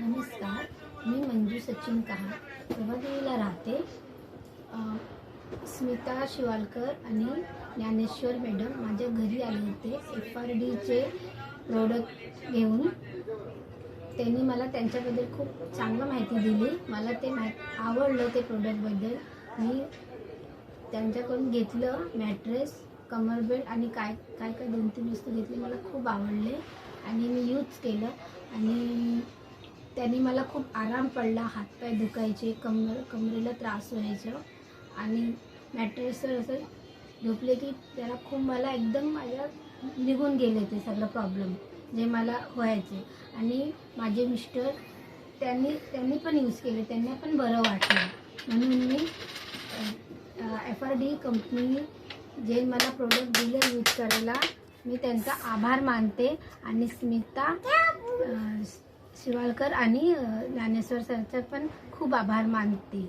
नमस्कार, मी मंजू सचिन कहार देवादेवीला राहते. स्मिता शिवालकर आणि ज्ञानेश्वर मॅडम माझ्या घरी आले होते FRDचे प्रोडक्ट घेऊन. त्यांनी मला त्यांच्याबद्दल खूप चांगलं माहिती दिली. मला ते आवडलं ते प्रोडक्टबद्दल. मी त्यांच्याकडून घेतलं मॅट्रेस, कमर बेल्ट आणि काय 2-3 वस्तू घेतली. मला खूप आवडले आणि मी यूज केलं आणि त्यांनी मला खूप आराम पडला. हातपाय दुखायचे, कमरेला त्रास व्हायचं आणि मॅट्रेसवर असं झोपले की त्याला खूप मला एकदम माझ्या निघून गेले ते सगळं प्रॉब्लेम जे मला व्हायचे. आणि माझे मिस्टर त्यांनी पण यूज केले, त्यांना पण बरं वाटलं. म्हणून मी FRD कंपनी जे मला प्रोडक्ट दिले यूज करायला, मी त्यांचा आभार मानते. आणि स्मिता शिवालकर आणि ज्ञानेश्वर सरचा पण खूप आभार मानते.